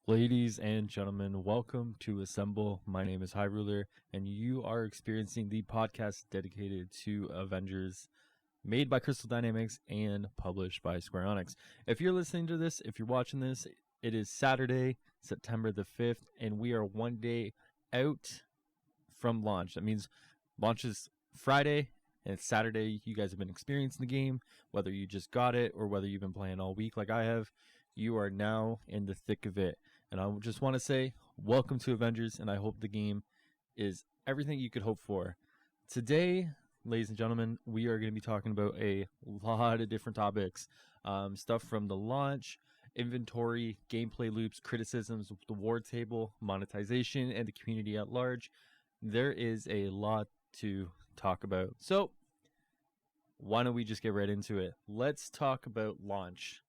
Ladies and gentlemen, welcome to Assemble. My name is High Ruler, and you are experiencing the podcast dedicated to Avengers, made by Crystal Dynamics and published by Square Enix. If you're listening to this, if you're watching this, it is Saturday, September the 5th, and we are one day out from launch. That means launch is Friday, and it's Saturday. You guys have been experiencing the game, whether you just got it or whether you've been playing all week like I have. You are now in the thick of it. And I just want to say, welcome to Avengers, and I hope the game is everything you could hope for. Today, ladies and gentlemen, we are going to be talking about a lot of different topics. Stuff from the launch, inventory, gameplay loops, criticisms, the war table, monetization, and the community at large. There is a lot to talk about. So, why don't we just get right into it? Let's talk about launch.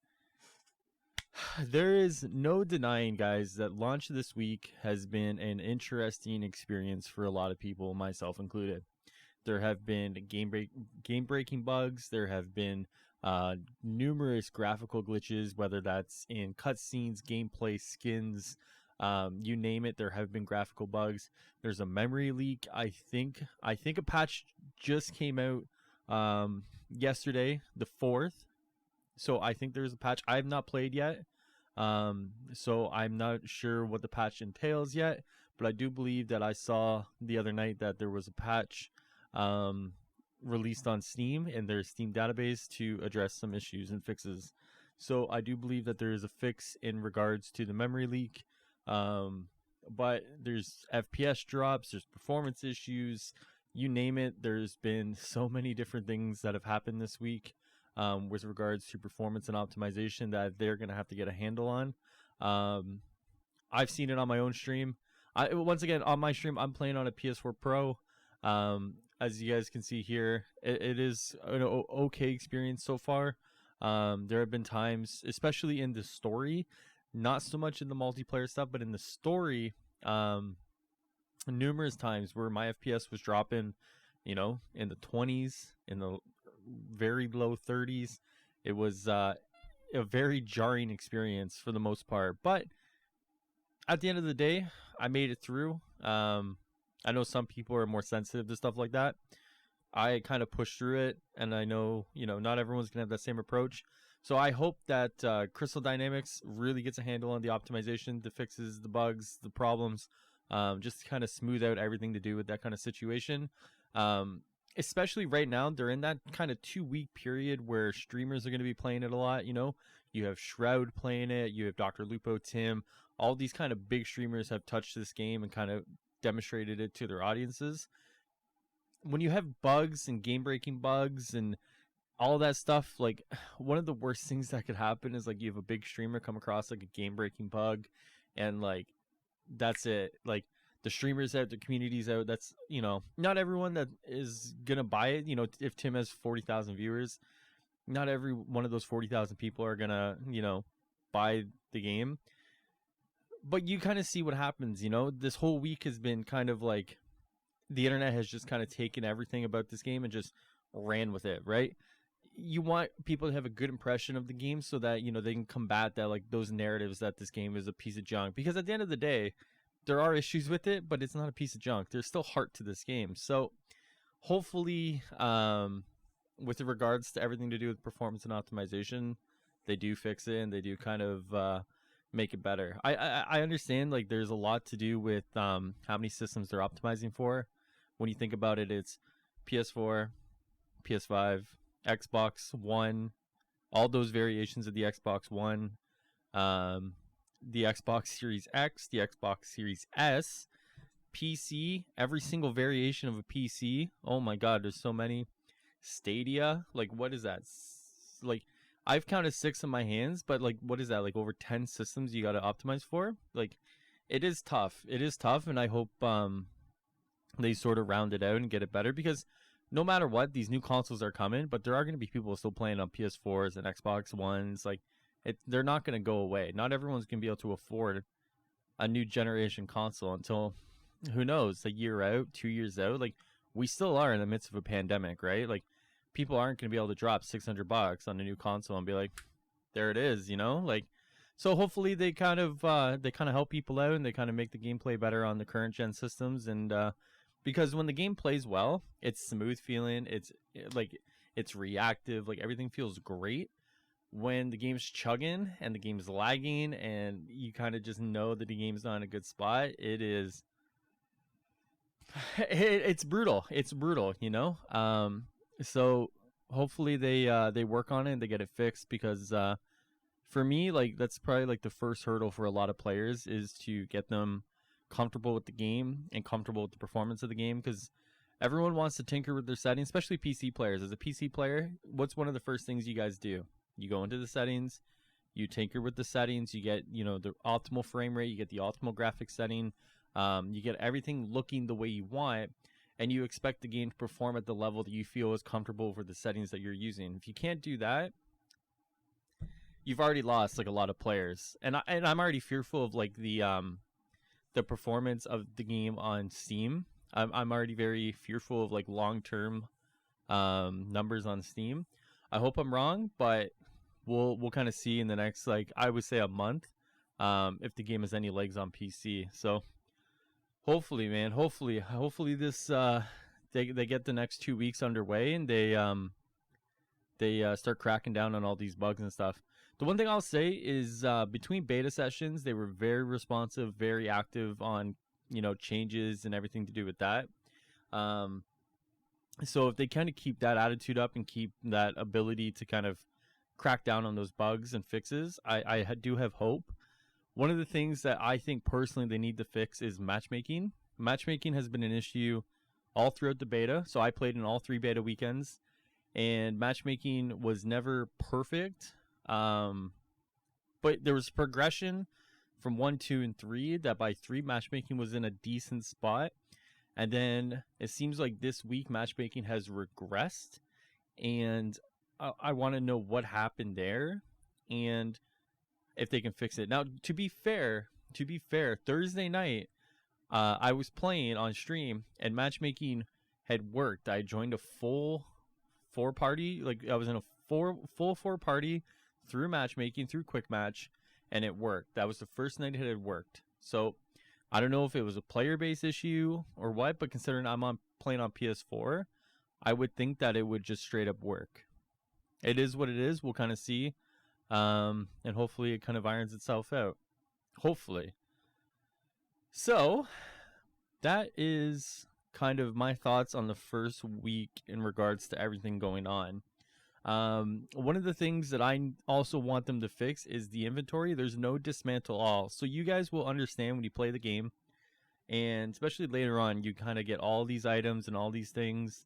There is no denying, guys, that launch this week has been an interesting experience for a lot of people, myself included. There have been game-breaking bugs. There have been numerous graphical glitches, whether that's in cutscenes, gameplay, skins, you name it. There have been graphical bugs. There's a memory leak. I think a patch just came out yesterday, the 4th. So I think there's a patch. I have not played yet, so I'm not sure what the patch entails yet. But I do believe that I saw the other night that there was a patch released on Steam in their Steam database to address some issues and fixes. So I do believe that there is a fix in regards to the memory leak. But there's FPS drops, there's performance issues, you name it. There's been so many different things that have happened this week. With regards to performance and optimization that they're going to have to get a handle on. I've seen it on my own stream. Once again, on my stream, I'm playing on a PS4 Pro. As you guys can see here, it is an okay experience so far. There have been times, especially in the story, not so much in the multiplayer stuff, but in the story, numerous times where my FPS was dropping, in the 20s, in the very low 30s. It was a very jarring experience for the most part, but at the end of the day, I made it through. I know some people are more sensitive to stuff like that. I kind of pushed through it, and I know, not everyone's gonna have that same approach. So I hope that Crystal Dynamics really gets a handle on the optimization, the fixes, the bugs, the problems, just to kind of smooth out everything to do with that kind of situation. Especially right now, they're in that kind of 2-week period where streamers are going to be playing it a lot. You have Shroud playing it, you have Dr. Lupo, Tim, all these kind of big streamers have touched this game and kind of demonstrated it to their audiences. When you have bugs and game-breaking bugs and all that stuff, like, one of the worst things that could happen is, like, you have a big streamer come across, like, a game-breaking bug, and, like, that's it. Like, the streamers out, the community's out. That's, not everyone that is going to buy it. If Tim has 40,000 viewers, not every one of those 40,000 people are going to, buy the game. But you kind of see what happens, This whole week has been kind of like the internet has just kind of taken everything about this game and just ran with it, right? You want people to have a good impression of the game so that, they can combat that, like, those narratives that this game is a piece of junk. Because at the end of the day, there are issues with it, but it's not a piece of junk. There's still heart to this game. So hopefully, with regards to everything to do with performance and optimization, they do fix it and they do kind of make it better. I understand, like, there's a lot to do with how many systems they're optimizing for. When you think about it, it's PS4, PS5, Xbox One, all those variations of the Xbox One, the Xbox Series X, the Xbox Series S, PC, every single variation of a PC. Oh my god, there's so many. Stadia, like, what is that? Like, I've counted 6 in my hands, but, like, what is that? Like, over 10 systems you got to optimize for? Like, it is tough. It is tough, and I hope they sort of round it out and get it better, because no matter what, these new consoles are coming, but there are going to be people still playing on PS4s and Xbox Ones. Like, they're not going to go away. Not everyone's going to be able to afford a new generation console until, who knows, a year out, 2 years out. Like, we still are in the midst of a pandemic, right? Like, people aren't going to be able to drop $600 on a new console and be like, there it is, Like, So hopefully they kind of help people out and they kind of make the gameplay better on the current gen systems. And because when the game plays well, it's smooth feeling. Like it's reactive. Like everything feels great. When the game's chugging and the game's lagging and you kind of just know that the game's not in a good spot, it is it's brutal. It's brutal, you know. So hopefully they work on it and they get it fixed because for me, like that's probably like the first hurdle for a lot of players is to get them comfortable with the game and comfortable with the performance of the game because everyone wants to tinker with their settings, especially PC players. As a PC player, what's one of the first things you guys do? You go into the settings, you tinker with the settings, you get, you know, the optimal frame rate, you get the optimal graphics setting, you get everything looking the way you want, and you expect the game to perform at the level that you feel is comfortable for the settings that you're using. If you can't do that, you've already lost like a lot of players, and I'm already fearful of like the performance of the game on Steam. I'm already very fearful of like long term numbers on Steam. I hope I'm wrong, but we'll kind of see in the next, like, I would say a month, if the game has any legs on PC. So hopefully, man, hopefully this they get the next 2 weeks underway and they start cracking down on all these bugs and stuff. The one thing I'll say is between beta sessions, they were very responsive, very active on, you know, changes and everything to do with that. So if they kind of keep that attitude up and keep that ability to kind of crack down on those bugs and fixes, I do have hope. One of the things that I think personally they need to fix is matchmaking. Matchmaking has been an issue all throughout the beta. So I played in all 3 beta weekends, and matchmaking was never perfect. But there was progression from 1, 2, and 3 that by 3 matchmaking was in a decent spot. And then it seems like this week matchmaking has regressed, and I want to know what happened there and if they can fix it. Now, to be fair, Thursday night, I was playing on stream and matchmaking had worked. I joined a full 4 party, like I was in a full 4 party through matchmaking, through quick match, and it worked. That was the first night it had worked. So I don't know if it was a player base issue or what, but considering I'm playing on PS4, I would think that it would just straight up work. It is what it is. We'll kind of see. And hopefully it kind of irons itself out. Hopefully. So that is kind of my thoughts on the first week in regards to everything going on. One of the things that I also want them to fix is the inventory. There's no dismantle all. So you guys will understand when you play the game, and especially later on, you kind of get all these items and all these things,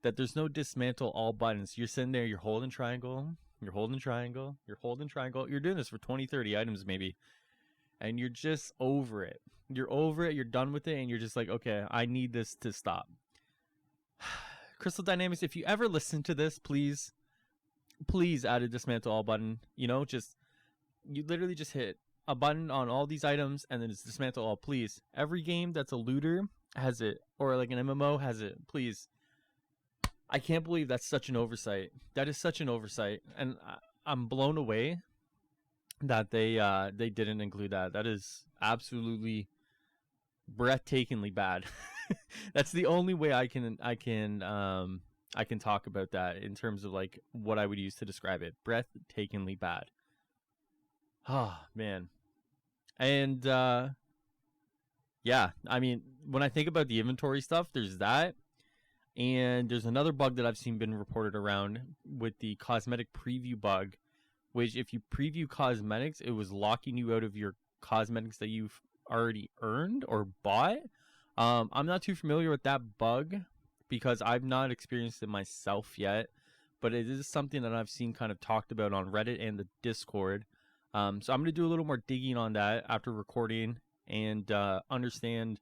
that there's no dismantle all buttons. You're sitting there, you're holding triangle, you're holding triangle, you're holding triangle. You're doing this for 20, 30 items maybe, and you're just over it. You're over it, you're done with it, and you're just like, okay, I need this to stop. Crystal Dynamics, if you ever listen to this, please add a dismantle all button. You know, just, you literally just hit a button on all these items and then it's dismantle all, please. Every game that's a looter has it, or like an MMO has it, please. I can't believe that's such an oversight. That is such an oversight, and I'm blown away that they didn't include that. That is absolutely breathtakingly bad. That's the only way I can talk about that in terms of like what I would use to describe it. Breathtakingly bad. Oh man. And yeah, I mean, when I think about the inventory stuff, there's that. And there's another bug that I've seen been reported around with the cosmetic preview bug, which if you preview cosmetics, it was locking you out of your cosmetics that you've already earned or bought. I'm not too familiar with that bug because I've not experienced it myself yet, but it is something that I've seen kind of talked about on Reddit and the Discord. So I'm going to do a little more digging on that after recording and understand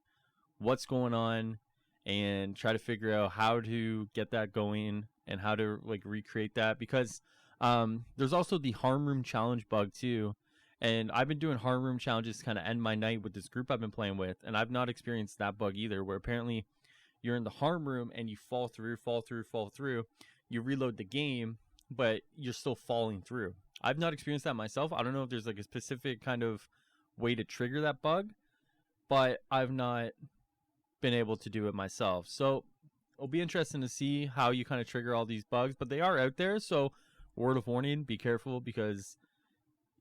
what's going on and try to figure out how to get that going and how to like recreate that, because there's also the harm room challenge bug too. And I've been doing harm room challenges to kind of end my night with this group I've been playing with, and I've not experienced that bug either, where apparently you're in the harm room and you fall through. You reload the game, but you're still falling through. I've not experienced that myself. I don't know if there's like a specific kind of way to trigger that bug, but I've not been able to do it myself. So it'll be interesting to see how you kind of trigger all these bugs, but they are out there. So word of warning, be careful because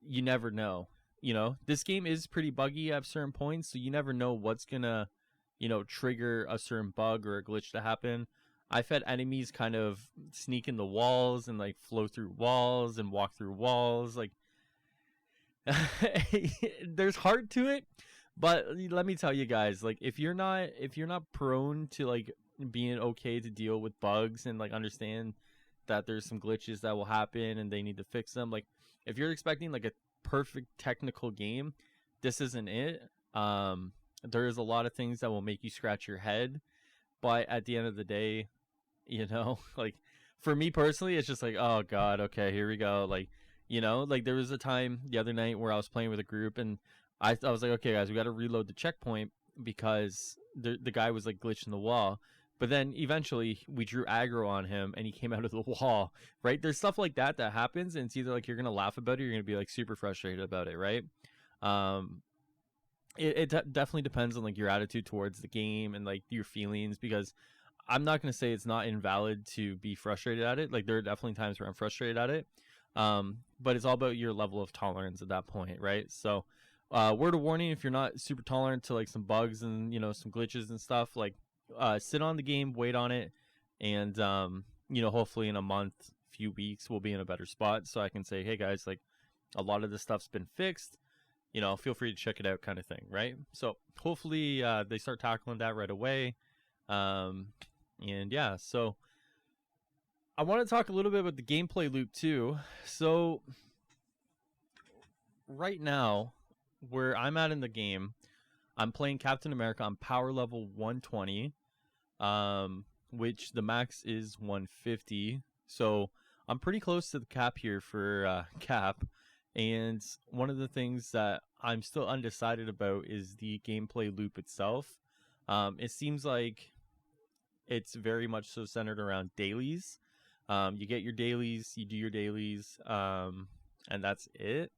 you never know. You know, this game is pretty buggy at certain points, so you never know what's gonna, trigger a certain bug or a glitch to happen. I've had enemies kind of sneak in the walls and like flow through walls and walk through walls. Like, there's heart to it, but let me tell you guys, like, if you're not prone to like being okay to deal with bugs and like understand that there's some glitches that will happen and they need to fix them, like if you're expecting like a perfect technical game, this isn't it. There is a lot of things that will make you scratch your head, but at the end of the day, like for me personally, it's just like, oh god, okay, here we go. Like, like there was a time the other night where I was playing with a group and I was like, okay guys, we got to reload the checkpoint because the guy was like glitching the wall. But then eventually we drew aggro on him and he came out of the wall, right? There's stuff like that happens, and it's either like you're going to laugh about it or you're going to be like super frustrated about it, right? Um, it definitely depends on like your attitude towards the game and like your feelings, because I'm not going to say it's not invalid to be frustrated at it. Like there are definitely times where I'm frustrated at it. But it's all about your level of tolerance at that point, right? So, word of warning, if you're not super tolerant to like some bugs and, some glitches and stuff, like, sit on the game, wait on it, and hopefully in a month, few weeks, we'll be in a better spot. So I can say, hey guys, like a lot of this stuff's been fixed. Feel free to check it out, kind of thing, right? So hopefully they start tackling that right away. And yeah, so I want to talk a little bit about the gameplay loop too. So right now, where I'm at in the game, I'm playing Captain America on power level 120, which the max is 150. So I'm pretty close to the cap here for cap. And one of the things that I'm still undecided about is the gameplay loop itself. It seems like it's very much so centered around dailies. You get your dailies, you do your dailies, and that's it.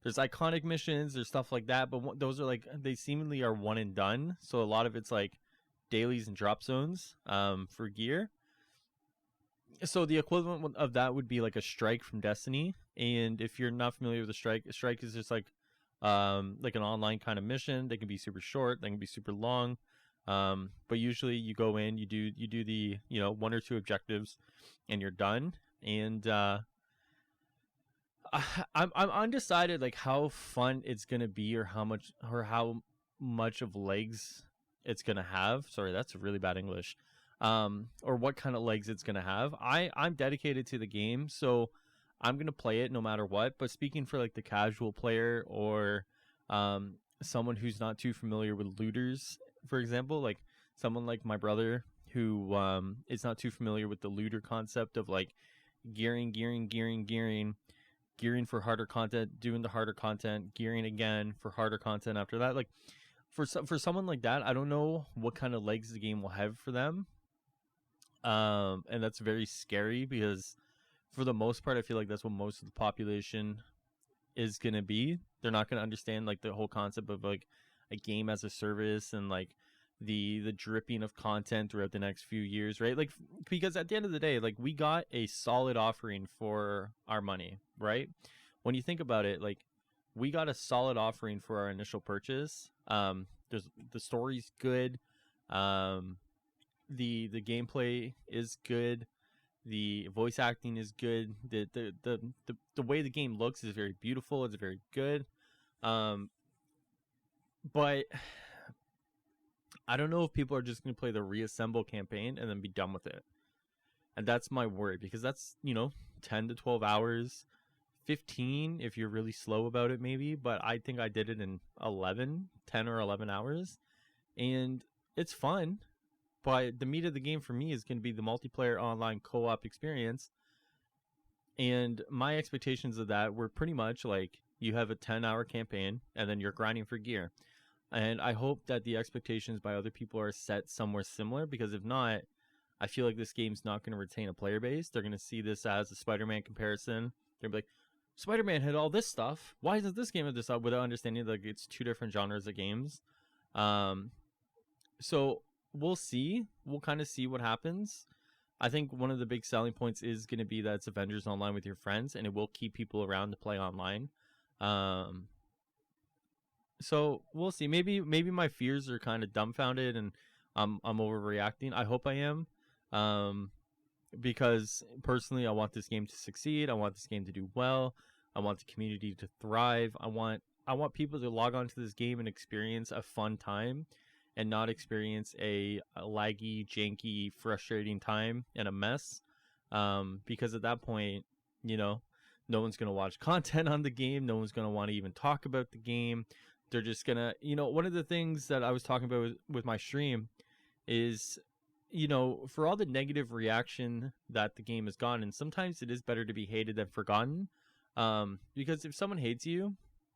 There's iconic missions, there's stuff like that, but those are like, they seemingly are one and done. So a lot of it's like dailies and drop zones for gear. So the equivalent of that would be like a strike from Destiny. And if you're not familiar with a strike is just like an online kind of mission. They can be super short, they can be super long. But usually you go in, you do the one or two objectives, and you're done. And I'm undecided like how fun it's gonna be or how much of legs it's gonna have. Sorry, that's really bad English. Or what kind of legs it's gonna have. I'm dedicated to the game, so I'm gonna play it no matter what. But speaking for like the casual player or someone who's not too familiar with looters, for example, like someone like my brother who is not too familiar with the looter concept of like gearing for harder content, doing the harder content, gearing again for harder content after that. Like for someone like that, I don't know what kind of legs the game will have for them. And that's very scary because for the most part, I feel like that's what most of the population is going to be. They're not going to understand like the whole concept of like a game as a service and like the dripping of content throughout the next few years, right? Like, because at the end of the day, like we got a solid offering for our money, right? When you think about it, like we got a solid offering for our initial purchase. There's the story's good. The gameplay is good. The voice acting is good. The way the game looks is very beautiful. It's very good. But I don't know if people are just going to play the reassemble campaign and then be done with it. And that's my worry, because that's, 10 to 12 hours, 15 if you're really slow about it maybe, but I think I did it in 10 or 11 hours. And it's fun, but the meat of the game for me is going to be the multiplayer online co-op experience. And my expectations of that were pretty much like you have a 10-hour campaign and then you're grinding for gear. And I hope that the expectations by other people are set somewhere similar, because if not, I feel like this game's not going to retain a player base. They're going to see this as a Spider-Man comparison. They're going to be like, Spider-Man had all this stuff. Why isn't this game of this stuff? Without understanding like it's two different genres of games. So we'll see. We'll kind of see what happens. I think one of the big selling points is going to be that it's Avengers Online with your friends, and it will keep people around to play online. So we'll see. Maybe my fears are kind of dumbfounded, and I'm overreacting. I hope I am, because personally, I want this game to succeed. I want this game to do well. I want the community to thrive. I want people to log on to this game and experience a fun time, and not experience a laggy, janky, frustrating time and a mess. Because at that point, no one's going to watch content on the game. No one's going to want to even talk about the game. They're just going to, one of the things that I was talking about with my stream is, for all the negative reaction that the game has gotten, sometimes it is better to be hated than forgotten. Because if someone hates you,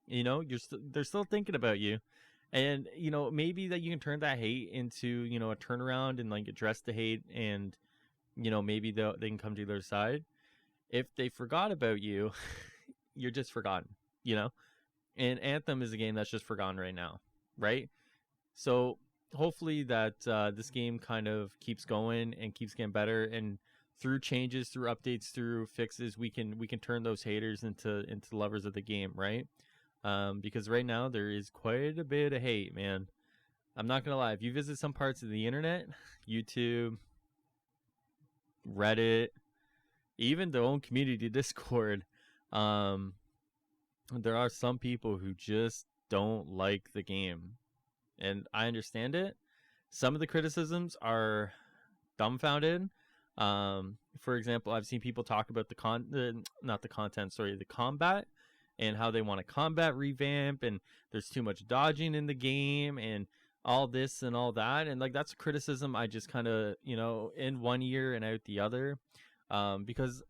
they're still thinking about you. And, maybe that you can turn that hate into, a turnaround and like address the hate, and, maybe they can come to their side. If they forgot about you, you're just forgotten, and Anthem is a game that's just forgotten right now. Right. So hopefully that this game kind of keeps going and keeps getting better, and through changes, through updates, through fixes, we can turn those haters into lovers of the game. Right. Because right now there is quite a bit of hate, man. I'm not gonna lie. If you visit some parts of the internet, YouTube, Reddit, even their own community Discord, there are some people who just don't like the game, and I understand it. Some of the criticisms are dumbfounded. For example, I've seen people talk about the combat, and how they want a combat revamp, and there's too much dodging in the game, and all this and all that. And like, that's a criticism I just kind of, in one ear and out the other, because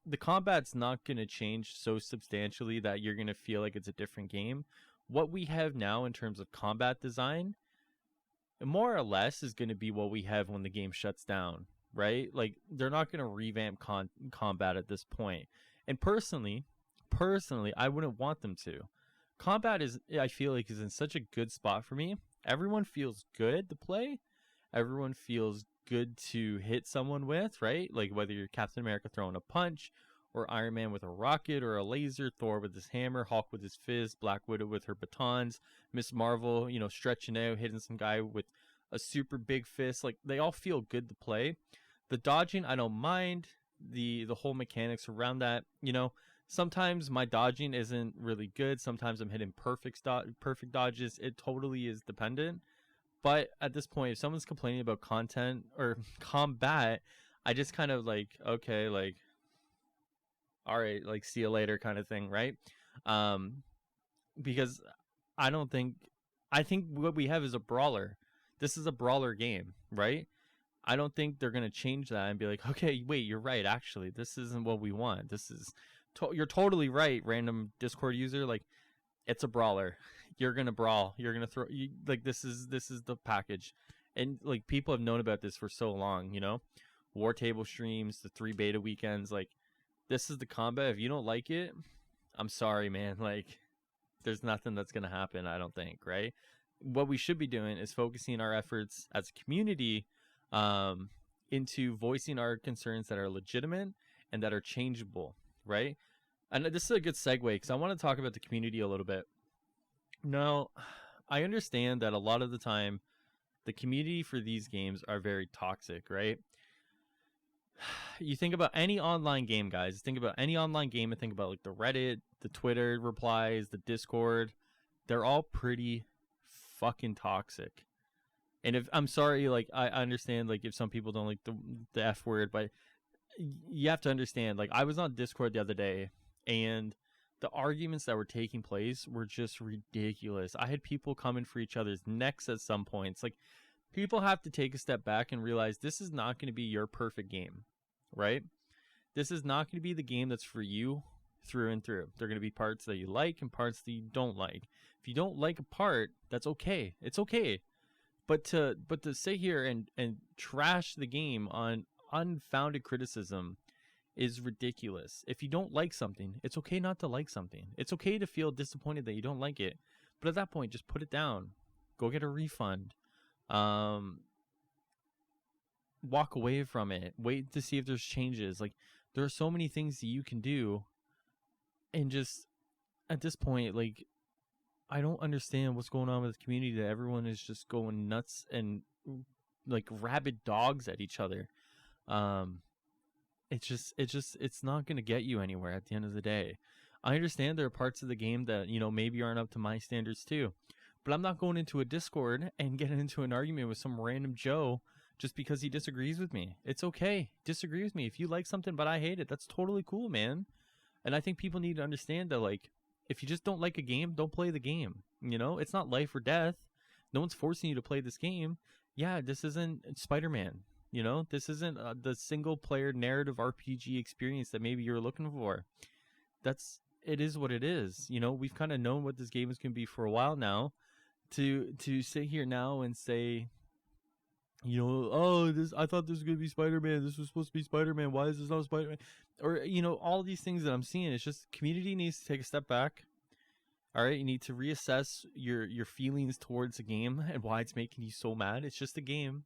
the combat's not going to change so substantially that you're going to feel like it's a different game. What we have now in terms of combat design, more or less, is going to be what we have when the game shuts down, right? Like, they're not going to revamp combat at this point. And personally, I wouldn't want them to. Combat I feel like, is in such a good spot for me. Everyone feels good to play. Everyone feels good to hit someone with, right? Like, whether you're Captain America throwing a punch, or Iron Man with a rocket or a laser, Thor with his hammer, Hulk with his fist, Black Widow with her batons, Miss Marvel, stretching out, hitting some guy with a super big fist. Like, they all feel good to play. The dodging, I don't mind. The whole mechanics around that, sometimes my dodging isn't really good. Sometimes I'm hitting perfect dodges. It totally is dependent. But at this point, if someone's complaining about content or combat, I just kind of like, okay, like, all right, like, see you later kind of thing, right? Because I think what we have is a brawler. This is a brawler game, right? I don't think they're going to change that and be like, okay, wait, you're right. Actually, this isn't what we want. This is, you're totally right, random Discord user. Like, it's a brawler. You're going to brawl. You're going to throw, like, this is the package. And like, people have known about this for so long, War Table streams, the 3 beta weekends. Like, this is the combat. If you don't like it, I'm sorry, man. Like, there's nothing that's going to happen, I don't think, right? What we should be doing is focusing our efforts as a community into voicing our concerns that are legitimate and that are changeable, right? And this is a good segue, because I want to talk about the community a little bit. Now, I understand that a lot of the time the community for these games are very toxic, right? You think about any online game, guys. Think about any online game and think about like the Reddit, the Twitter replies, the Discord. They're all pretty fucking toxic. And if, I'm sorry, like, I understand, like, if some people don't like the F word, but you have to understand, like, I was on Discord the other day, and the arguments that were taking place were just ridiculous. I had people coming for each other's necks at some points. Like, people have to take a step back and realize this is not going to be your perfect game, right? This is not going to be the game that's for you through and through. There are going to be parts that you like and parts that you don't like. If you don't like a part, that's okay. It's okay. But to sit here and trash the game on unfounded criticism is ridiculous. If you don't like something, it's okay not to like something. It's okay to feel disappointed that you don't like it. But at that point, just put it down. Go get a refund. Um, Walk away from it. Wait to see if there's changes. Like, there are so many things that you can do, and just at this point, like, I don't understand what's going on with the community, that everyone is just going nuts and like rabid dogs at each other. Um, it's not gonna get you anywhere at the end of the day. I understand there are parts of the game that, maybe aren't up to my standards too, but I'm not going into a Discord and getting into an argument with some random Joe just because he disagrees with me. It's okay, disagree with me. If you like something but I hate it, that's totally cool, man. And I think people need to understand that, like, if you just don't like a game, don't play the game. It's not life or death. No one's forcing you to play this game. Yeah, this isn't Spider-Man. This isn't the single player narrative RPG experience that maybe you're looking for. It is what it is. We've kind of known what this game is going to be for a while now. To sit here now and say, I thought this was going to be Spider-Man. This was supposed to be Spider-Man. Why is this not Spider-Man? Or, all these things that I'm seeing. It's just community needs to take a step back. All right, you need to reassess your feelings towards a game and why it's making you so mad. It's just a game.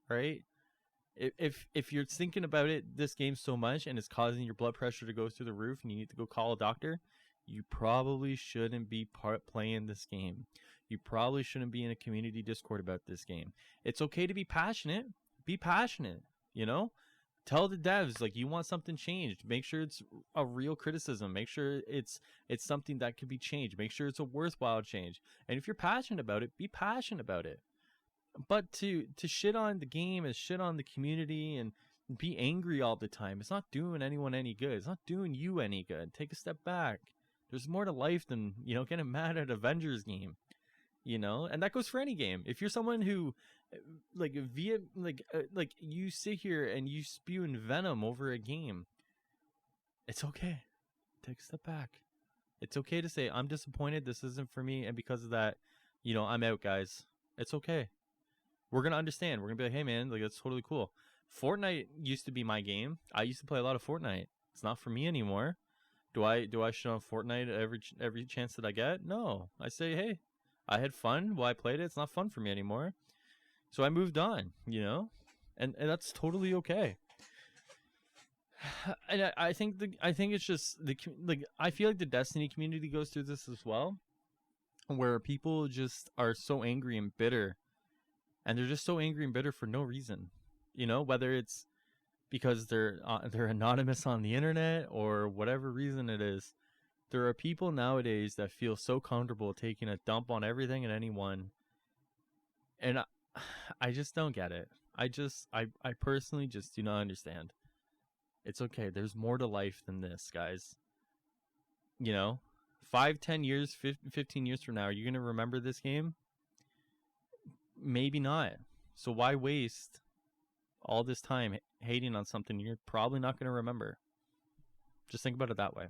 All right? If you're thinking about it, this game so much, and it's causing your blood pressure to go through the roof, and you need to go call a doctor, you probably shouldn't be playing this game. You probably shouldn't be in a community Discord about this game. It's okay to be passionate. Be passionate. Tell the devs, like, you want something changed. Make sure it's a real criticism. Make sure it's something that could be changed. Make sure it's a worthwhile change. And if you're passionate about it, be passionate about it. But to shit on the game and shit on the community and be angry all the time, it's not doing anyone any good. It's not doing you any good. Take a step back. There's more to life than, getting mad at Avengers game. And that goes for any game. If you're someone who like you sit here and you spewing venom over a game, it's okay. Take a step back. It's okay to say, I'm disappointed, this isn't for me, and because of that, I'm out, guys. It's okay. We're gonna understand. We're gonna be like, hey man, like, that's totally cool. Fortnite used to be my game. I used to play a lot of Fortnite. It's not for me anymore. Do I shit on Fortnite every chance that I get? No. I say, hey, I had fun while I played it. It's not fun for me anymore. So I moved on, and that's totally okay. And I think it's just I feel like the Destiny community goes through this as well, where people just are so angry and bitter, and they're just so angry and bitter for no reason, whether it's because they're anonymous on the internet or whatever reason it is. There are people nowadays that feel so comfortable taking a dump on everything and anyone, and I just don't get it. I personally just do not understand. It's okay. There's more to life than this, guys. 5, 10 years, 15 years from now, are you going to remember this game? Maybe not. So why waste all this time hating on something you're probably not going to remember? Just think about it that way.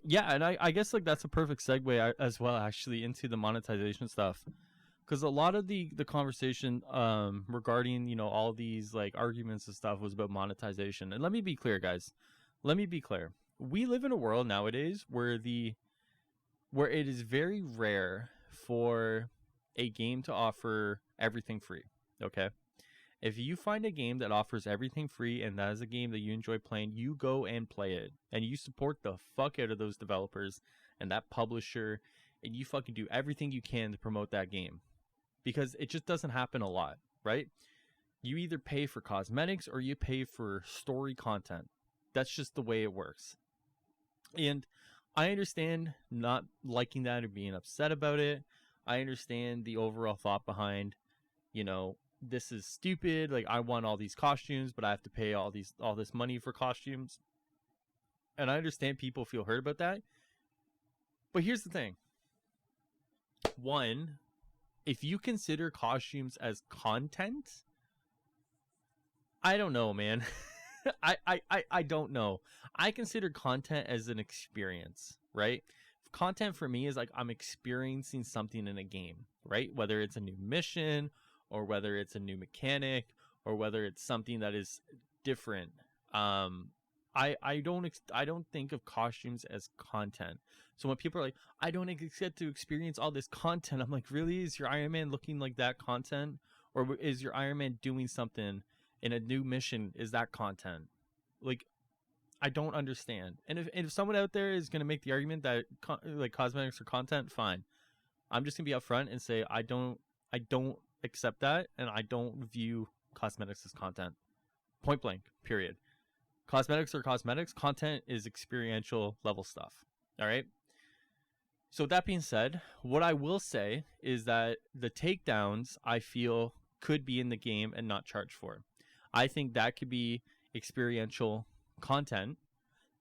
Yeah, and I guess, like, that's a perfect segue as well, actually, into the monetization stuff, because a lot of the conversation regarding all these, like, arguments and stuff was about monetization. And let me be clear, guys. We live in a world nowadays where it is very rare for a game to offer everything free. Okay. If you find a game that offers everything free and that is a game that you enjoy playing, you go and play it. And you support the fuck out of those developers and that publisher, and you fucking do everything you can to promote that game. Because it just doesn't happen a lot, right? You either pay for cosmetics or you pay for story content. That's just the way it works. And I understand not liking that or being upset about it. I understand the overall thought behind, this is stupid. Like, I want all these costumes, but I have to pay all this money for costumes. And I understand people feel hurt about that. But here's the thing. One, if you consider costumes as content, I don't know, man. I don't know. I consider content as an experience, right? content for me is like I'm experiencing something in a game, right? Whether it's a new mission or whether it's a new mechanic or whether it's something that is different. I don't think of costumes as content. So when people are like, I don't get to experience all this content, I'm like, really? Is your Iron Man looking like that content? Or is your Iron Man doing something in a new mission? Is that content? Like, I don't understand. And if someone out there is going to make the argument that like cosmetics are content, fine. I'm just going to be upfront and say I don't accept that, and I don't view cosmetics as content. Point blank, period. Cosmetics are cosmetics. Content is experiential level stuff. All right. So that being said, what I will say is that the takedowns I feel could be in the game and not charged for. I think that could be experiential content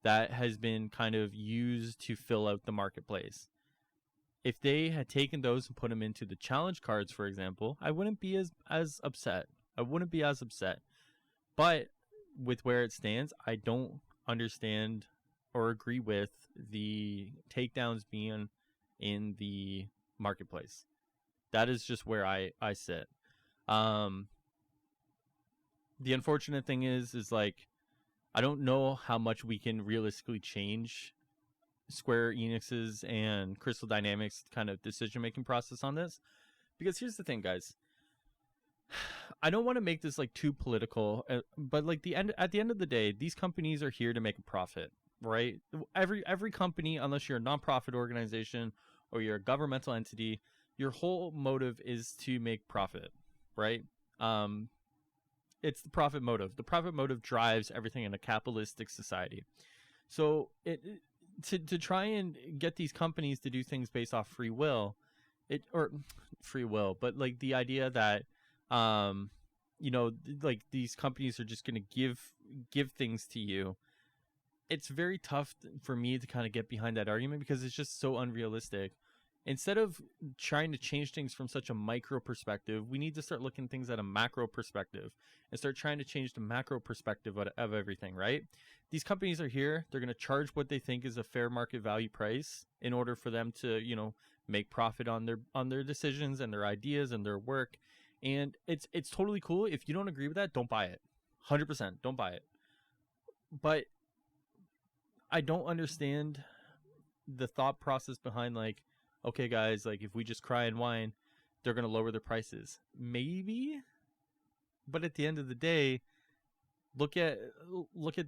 that has been kind of used to fill out the marketplace. If they had taken those and put them into the challenge cards, for example, I wouldn't be as upset. I wouldn't be as upset. But with where it stands, I don't understand or agree with the takedowns being in the marketplace. That is just where I sit. The unfortunate thing is like, I don't know how much we can realistically change Square Enix's and Crystal Dynamics kind of decision-making process on this. Because here's the thing, guys. I don't want to make this like too political, but like at the end of the day, these companies are here to make a profit, right? Every company, unless you're a nonprofit organization or you're a governmental entity, your whole motive is to make profit, right? It's the profit motive. The profit motive drives everything in a capitalistic society. So to try and get these companies to do things based off free will, but like the idea that like these companies are just going to give things to you. It's very tough for me to kind of get behind that argument because it's just so unrealistic. Instead of trying to change things from such a micro perspective, we need to start looking at things at a macro perspective and start trying to change the macro perspective of everything, right? These companies are here. They're going to charge what they think is a fair market value price in order for them to, make profit on their decisions and their ideas and their work. And it's totally cool. If you don't agree with that, don't buy it. 100%, don't buy it. But I don't understand the thought process behind like, okay, guys, like if we just cry and whine, they're going to lower their prices. Maybe. But at the end of the day, look at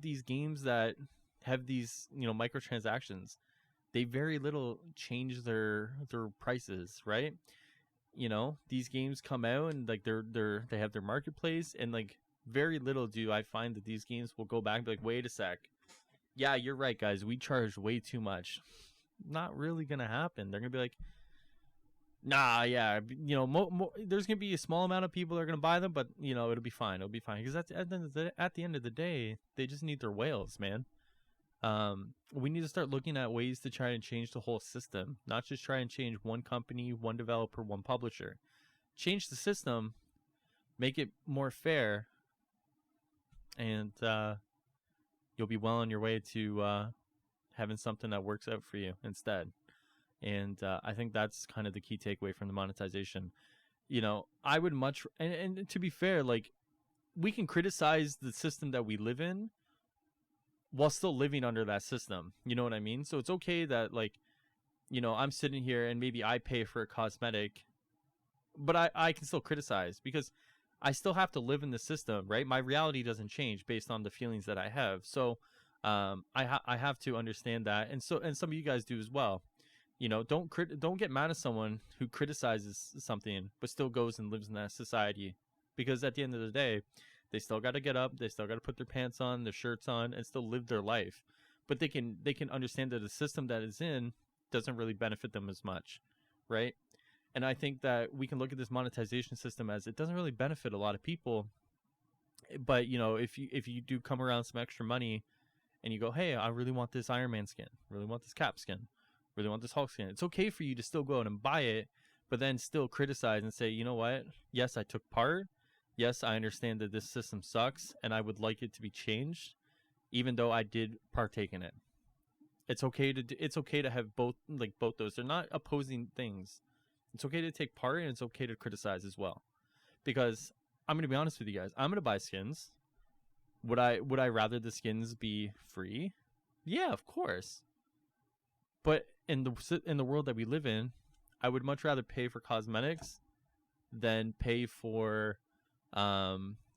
these games that have these, microtransactions. They very little change their prices, right? These games come out and like they have their marketplace, and like very little do I find that these games will go back and be like, wait a sec. Yeah, you're right, guys. We charged way too much. Not really gonna happen. They're gonna be like, nah, yeah, there's gonna be a small amount of people that are gonna buy them, but it'll be fine. It'll be fine because at the end of the day, they just need their whales, man. We need to start looking at ways to try and change the whole system, not just try and change one company, one developer, one publisher. Change the system, make it more fair, and you'll be well on your way to having something that works out for you instead. And I think that's kind of the key takeaway from the monetization. I would much, and to be fair, like we can criticize the system that we live in while still living under that system. You know what I mean? So it's okay that like, I'm sitting here and maybe I pay for a cosmetic, but I can still criticize because I still have to live in the system, right? My reality doesn't change based on the feelings that I have. So I have to understand that, and some of you guys do as well. Don't get mad at someone who criticizes something but still goes and lives in that society, because at the end of the day, they still got to get up, they still got to put their pants on, their shirts on, and still live their life. But they can understand that the system that is in doesn't really benefit them as much, right? And I think that we can look at this monetization system as it doesn't really benefit a lot of people. But if you do come around some extra money and you go, hey, I really want this Iron Man skin, really want this Cap skin, really want this Hulk skin, it's okay for you to still go out and buy it, but then still criticize and say, you know what? Yes, I took part. Yes, I understand that this system sucks and I would like it to be changed, even though I did partake in it. It's okay to have both, like both those. They're not opposing things. It's okay to take part and it's okay to criticize as well. Because I'm gonna be honest with you guys, I'm gonna buy skins. Would I rather the skins be free? Yeah, of course. But in the world that we live in, I would much rather pay for cosmetics than pay for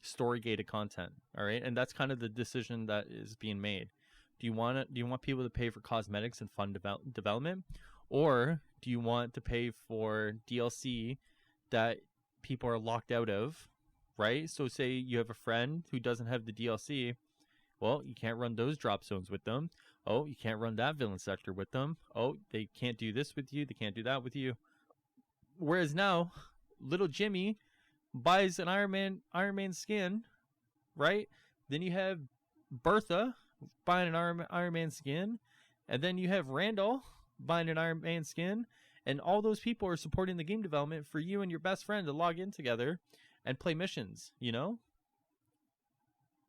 story gated content. All right, and that's kind of the decision that is being made. Do you want people to pay for cosmetics and fun development, or do you want to pay for DLC that people are locked out of? Right. So say you have a friend who doesn't have the DLC. Well, you can't run those drop zones with them. Oh, you can't run that villain sector with them. Oh, they can't do this with you. They can't do that with you. Whereas now, little Jimmy buys an Iron Man skin, right? Then you have Bertha buying an Iron Man skin, and then you have Randall buying an Iron Man skin, and all those people are supporting the game development for you and your best friend to log in together and play missions.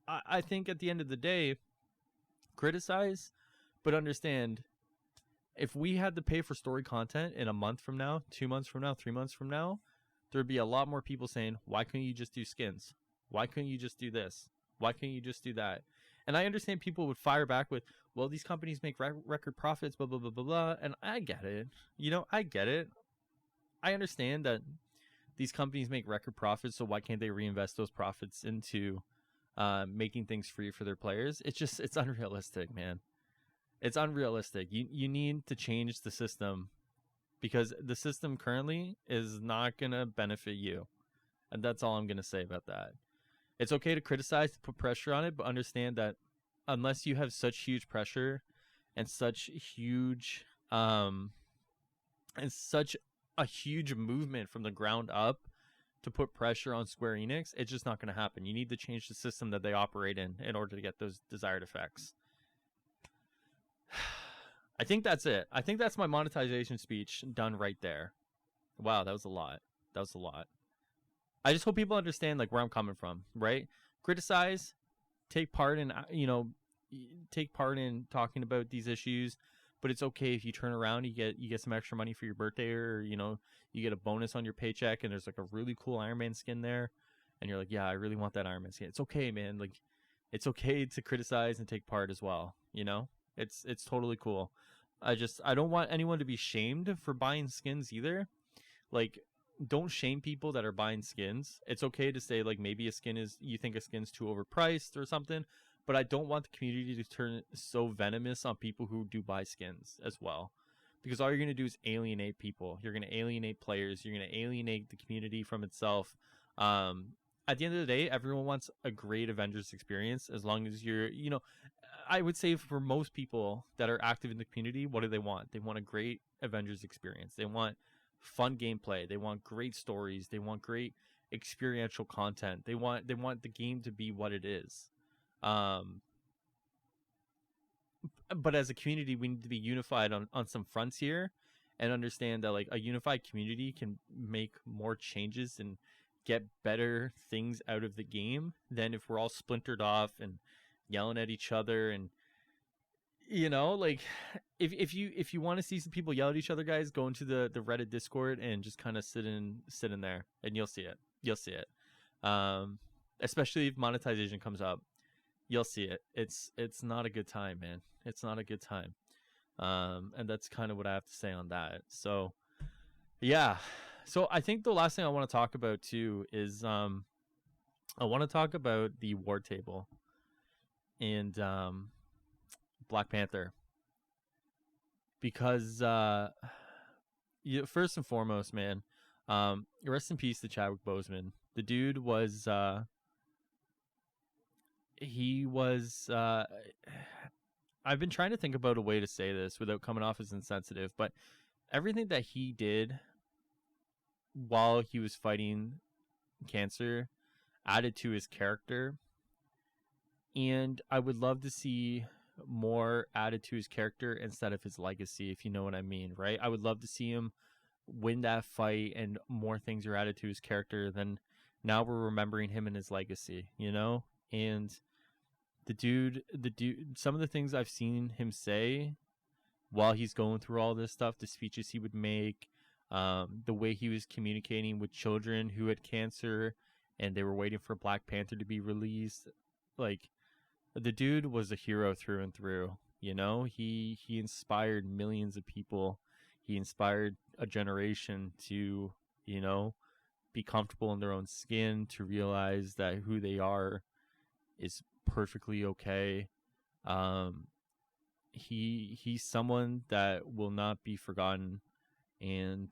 I think at the end of the day, criticize, but understand, if we had to pay for story content in a month from now, 2 months from now, 3 months from now, there'd be a lot more people saying, why couldn't you just do skins? Why couldn't you just do this? Why couldn't you just do that? And I understand people would fire back with, well, these companies make record profits, blah, blah, blah, blah, blah. And I get it. I get it. I understand that these companies make record profits, so why can't they reinvest those profits into making things free for their players? It's unrealistic, man. It's unrealistic. You need to change the system, because the system currently is not going to benefit you. And that's all I'm going to say about that. It's okay to criticize, to put pressure on it, but understand that unless you have such huge pressure and such huge a huge movement from the ground up to put pressure on Square Enix, it's just not going to happen. You need to change the system that they operate in order to get those desired effects. I think that's it. I think that's my monetization speech done right there. Wow, that was a lot. I just hope people understand like where I'm coming from, right? Criticize, take part in talking about these issues, but it's okay if you turn around, you get some extra money for your birthday, or you get a bonus on your paycheck and there's like a really cool Iron Man skin there, and you're like, yeah, I really want that Iron Man skin. It's okay, man. Like, it's okay to criticize and take part as well. It's totally cool. I don't want anyone to be shamed for buying skins either. Like, don't shame people that are buying skins. It's okay to say like maybe you think a skin's too overpriced or something, but I don't want the community to turn so venomous on people who do buy skins as well. Because all you're going to do is alienate people. You're going to alienate players. You're going to alienate the community from itself. At the end of the day, everyone wants a great Avengers experience, as long as I would say for most people that are active in the community, what do they want? They want a great Avengers experience. They want fun gameplay. They want great stories. They want great experiential content. They want the game to be what it is. But as a community, we need to be unified on some fronts here, and understand that like a unified community can make more changes and get better things out of the game than if we're all splintered off and yelling at each other. And like, if you want to see some people yell at each other, guys, go into the Reddit Discord and just kind of sit in there, and you'll see it. Especially if monetization comes up, you'll see it. It's not a good time, man. It's not a good time. And that's kind of what I have to say on that. So yeah. So I think the last thing I want to talk about too is I want to talk about the war table and Black Panther, because first and foremost, man, rest in peace to Chadwick Boseman. The dude was I've been trying to think about a way to say this without coming off as insensitive, but everything that he did while he was fighting cancer added to his character, and I would love to see more added to his character instead of his legacy, if you know what I mean, right? I would love to see him win that fight and more things are added to his character than now we're remembering him and his legacy, and the dude, some of the things I've seen him say while he's going through all this stuff, the speeches he would make, the way he was communicating with children who had cancer and they were waiting for Black Panther to be released. Like, the dude was a hero through and through. You know, he inspired millions of people. He inspired a generation to, you know, be comfortable in their own skin, to realize that who they are is perfectly okay. He's someone that will not be forgotten, and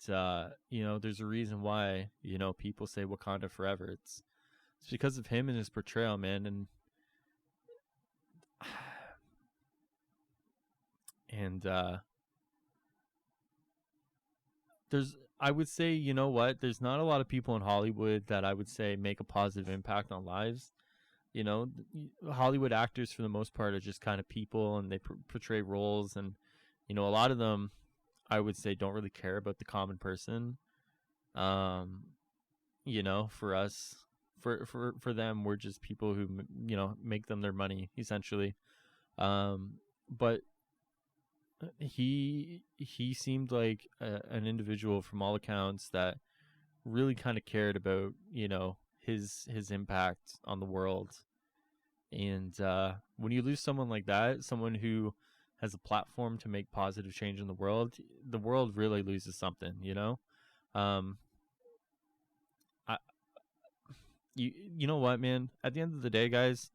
you know, there's a reason why, you know, people say Wakanda forever. It's because of him and his portrayal, man. And there's, I would say, you know what, there's not a lot of people in Hollywood that I would say make a positive impact on lives. You know, Hollywood actors for the most part are just kind of people, and they portray roles, and you know, a lot of them I would say don't really care about the common person. um you know, for us, for them, we're just people who, you know, make them their money essentially. But he seemed like an individual from all accounts that really kind of cared about, you know, his impact on the world. And when you lose someone like that, someone who has a platform to make positive change in the world really loses something, you know. um I, you know what, man, at the end of the day, guys,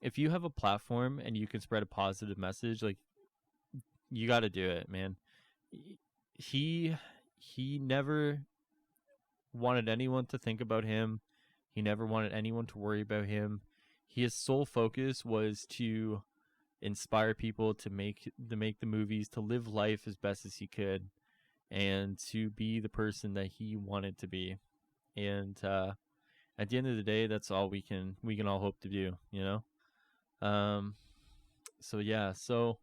if you have a platform and you can spread a positive message, like, you got to do it, man. He he never wanted anyone to think about him. He never wanted anyone to worry about him. His sole focus was to inspire people to make the movies, to live life as best as he could, and to be the person that he wanted to be. And at the end of the day, that's all we can all hope to do, you know. So yeah, so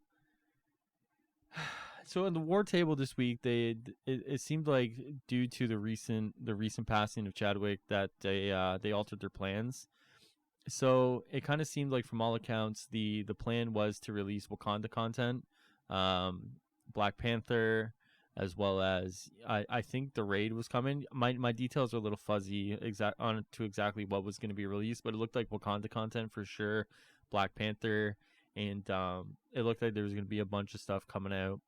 in the war table this week, it seemed like, due to the recent passing of Chadwick, that they altered their plans. So it kind of seemed like, from all accounts, the plan was to release Wakanda content, um, Black Panther, as well as, I think the raid was coming. My details are a little fuzzy to exactly what was going to be released, but it looked like Wakanda content for sure, Black Panther, and it looked like there was going to be a bunch of stuff coming out,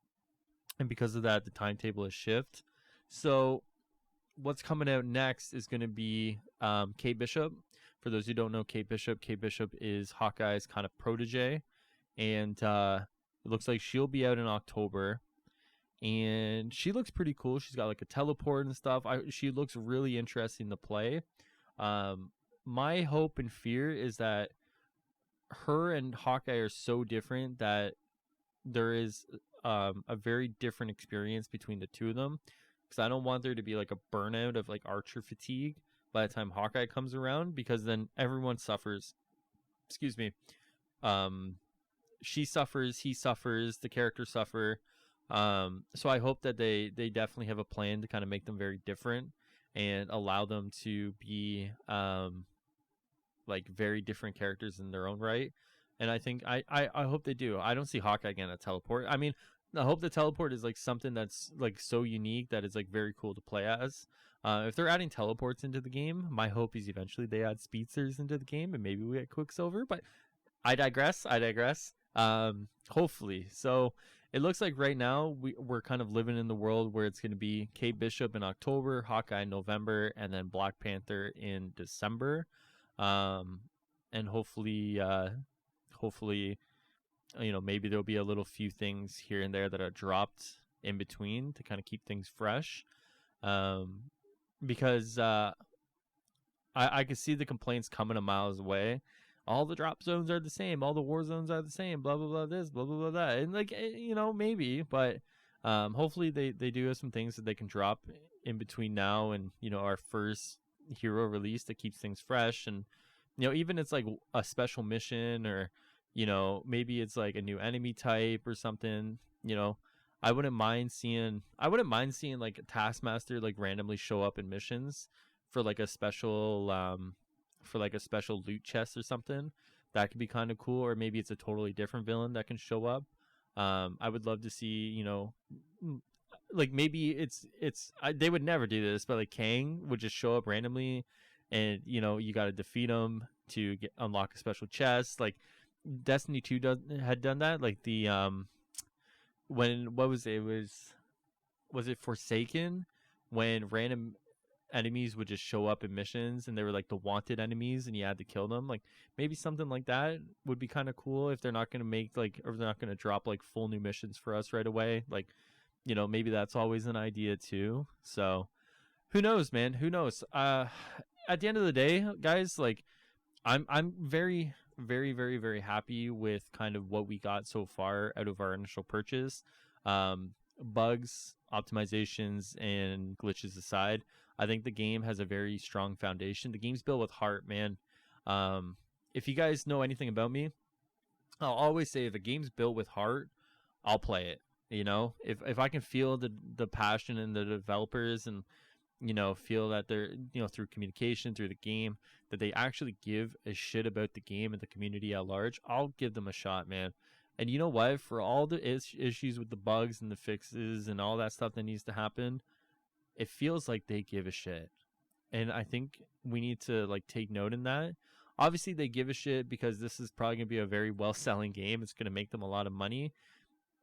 and because of that, the timetable has shifted. So what's coming out next is going to be Kate Bishop. For those who don't know Kate Bishop is Hawkeye's kind of protege, and it looks like she'll be out in October. And she looks pretty cool. She's got like a teleport and stuff. She looks really interesting to play. My hope and fear is that her and Hawkeye are so different that there is a very different experience between the two of them, because I don't want there to be like a burnout of like Archer fatigue by the time Hawkeye comes around, because then everyone suffers. Excuse me. She suffers, he suffers, the characters suffer. So I hope that they definitely have a plan to kind of make them very different and allow them to be like very different characters in their own right. And I think I hope they do. I don't see Hawkeye getting a teleport. I mean, I hope the teleport is like something that's like so unique that it's like very cool to play as. If they're adding teleports into the game, my hope is eventually they add speedsters into the game and maybe we get Quicksilver. But I digress. Hopefully. So it looks like right now we're kind of living in the world where it's going to be Kate Bishop in October, Hawkeye in November, and then Black Panther in December. And hopefully, you know, maybe there'll be a little few things here and there that are dropped in between to kind of keep things fresh. Because I can see the complaints coming a miles away. All the drop zones are the same. All the war zones are the same. Blah blah blah. This blah blah blah that. And like, you know, maybe, but hopefully they do have some things that they can drop in between now and, you know, our first hero release that keeps things fresh. And, you know, even it's like a special mission, or, you know, maybe it's like a new enemy type or something. You know, I wouldn't mind seeing like a Taskmaster like randomly show up in missions for like a special loot chest or something. That could be kind of cool. Or maybe it's a totally different villain that can show up. I would love to see, like maybe they would never do this, but like Kang would just show up randomly, and you got to defeat him to unlock a special chest. Like Destiny 2 had done that. Like the when what was it? Was it Forsaken, when random enemies would just show up in missions and they were like the wanted enemies and you had to kill them. Like maybe something like that would be kind of cool if they're not going to make like, or they're not going to drop like full new missions for us right away. Like, maybe that's always an idea too. So who knows, man? Who knows? At the end of the day, guys, like I'm very, very, very, very happy with kind of what we got so far out of our initial purchase. Bugs, optimizations, and glitches aside, I think the game has a very strong foundation. The game's built with heart, man. If you guys know anything about me, I'll always say if a game's built with heart, I'll play it. If I can feel the passion in the developers, and feel that they're, through communication, through the game, that they actually give a shit about the game and the community at large, I'll give them a shot, man. And you know what? For all the issues with the bugs and the fixes and all that stuff that needs to happen, it feels like they give a shit. And I think we need to like take note in that. Obviously, they give a shit because this is probably going to be a very well-selling game. It's going to make them a lot of money.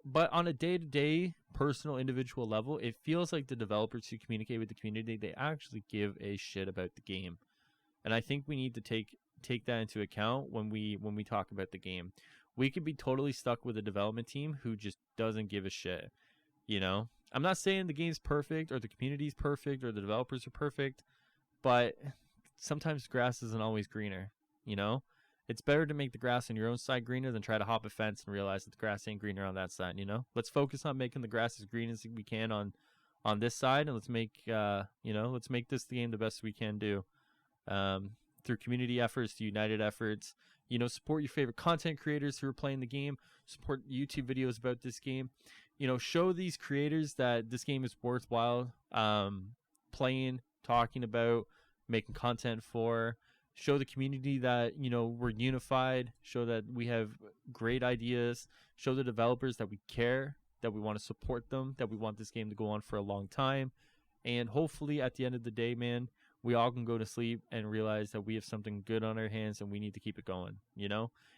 But on a day-to-day, personal, individual level, it feels like the developers who communicate with the community, they actually give a shit about the game. And I think we need to take that into account when we talk about the game. We could be totally stuck with a development team who just doesn't give a shit. I'm not saying the game's perfect or the community's perfect or the developers are perfect, but sometimes grass isn't always greener. It's better to make the grass on your own side greener than try to hop a fence and realize that the grass ain't greener on that side. Let's focus on making the grass as green as we can on this side, and let's make let's make this game the best we can do, through community efforts, to united efforts. Support your favorite content creators who are playing the game. Support YouTube videos about this game. Show these creators that this game is worthwhile playing, talking about, making content for. Show the community that we're unified. Show that we have great ideas. Show the developers that we care, that we want to support them, that we want this game to go on for a long time. And hopefully at the end of the day, man, we all can go to sleep and realize that we have something good on our hands and we need to keep it going.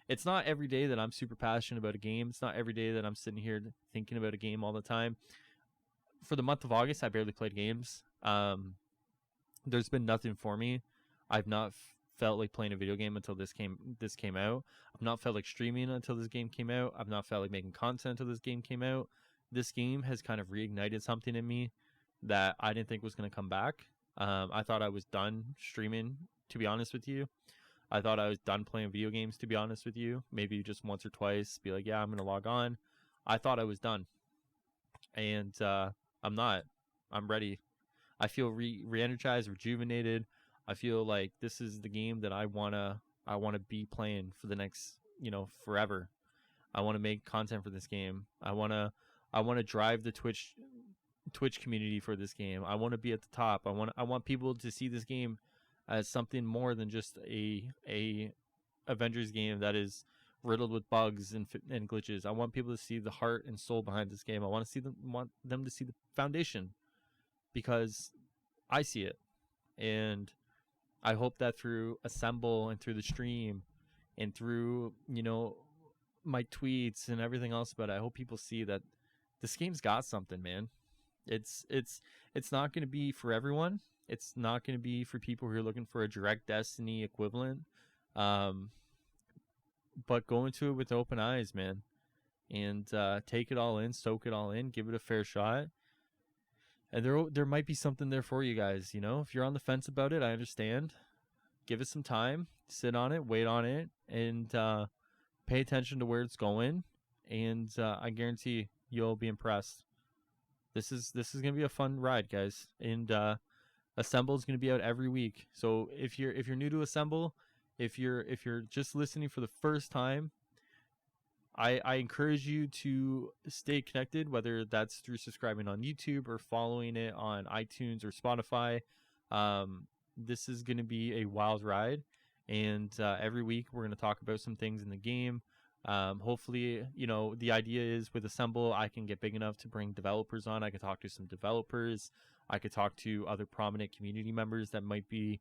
It's not every day that I'm super passionate about a game. It's not every day that I'm sitting here thinking about a game all the time. For the month of August, I barely played games. There's been nothing for me. I've not felt like playing a video game until this came out. I've not felt like streaming until this game came out. I've not felt like making content until this game came out. This game has kind of reignited something in me that I didn't think was going to come back. I thought I was done streaming, to be honest with you. I thought I was done playing video games, to be honest with you. Maybe just once or twice, be like, yeah, I'm going to log on. I thought I was done. And I'm not. I'm ready. I feel re-energized, rejuvenated. I feel like this is the game that I wanna be playing for the next, forever. I want to make content for this game. I wanna drive the Twitch community for this game. I want to be at the top. I want people to see this game as something more than just a Avengers game that is riddled with bugs and glitches. I want people to see the heart and soul behind this game. I want them to see the foundation, because I see it. And I hope that through Assemble and through the stream and through, my tweets and everything else about it, I hope people see that this game's got something, man. It's not going to be for everyone. It's not going to be for people who are looking for a direct Destiny equivalent. But go into it with open eyes, man. And take it all in, soak it all in, give it a fair shot. And there might be something there for you guys, If you're on the fence about it, I understand. Give it some time, sit on it, wait on it, and pay attention to where it's going. And I guarantee you'll be impressed. This is gonna be a fun ride, guys. And Assemble is gonna be out every week. So if you're new to Assemble, if you're just listening for the first time, I encourage you to stay connected, whether that's through subscribing on YouTube or following it on iTunes or Spotify. This is going to be a wild ride, and every week we're going to talk about some things in the game. Hopefully, the idea is with Assemble, I can get big enough to bring developers on. I could talk to some developers. I could talk to other prominent community members that might be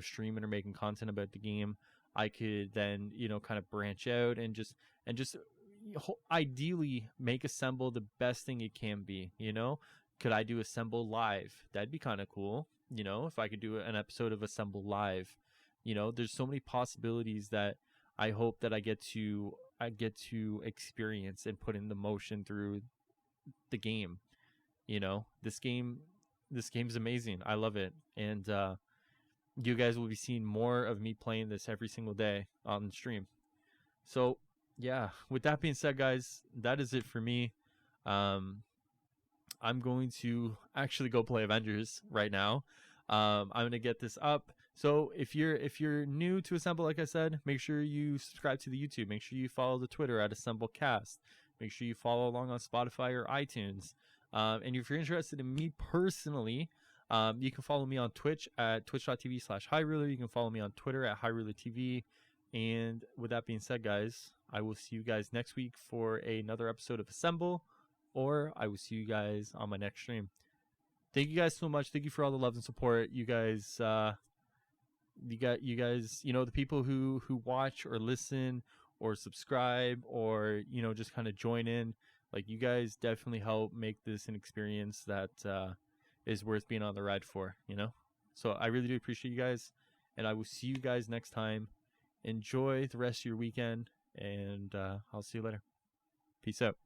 streaming or making content about the game. I could then, kind of branch out and just ideally make Assemble the best thing it can be. Could I do Assemble live? That'd be kind of cool. If I could do an episode of Assemble live. There's so many possibilities that I hope that I get to experience and put into motion through the game. This game's amazing. I love it, and you guys will be seeing more of me playing this every single day on the stream. So yeah, with that being said, guys, that is it for me. I'm going to actually go play Avengers right now. I'm gonna get this up. So if you're new to Assemble, like I said, make sure you subscribe to the YouTube. Make sure you follow the Twitter at AssembleCast. Make sure you follow along on Spotify or iTunes. And if you're interested in me personally, you can follow me on Twitch at twitch.tv/HighRuler. You can follow me on Twitter at HighRulerTV. And with that being said, guys, I will see you guys next week for another episode of Assemble, or I will see you guys on my next stream. Thank you guys so much. Thank you for all the love and support. You guys, the people who watch or listen or subscribe or, just kind of join in, like, you guys definitely help make this an experience that is worth being on the ride for, So I really do appreciate you guys, and I will see you guys next time. Enjoy the rest of your weekend, and I'll see you later. Peace out.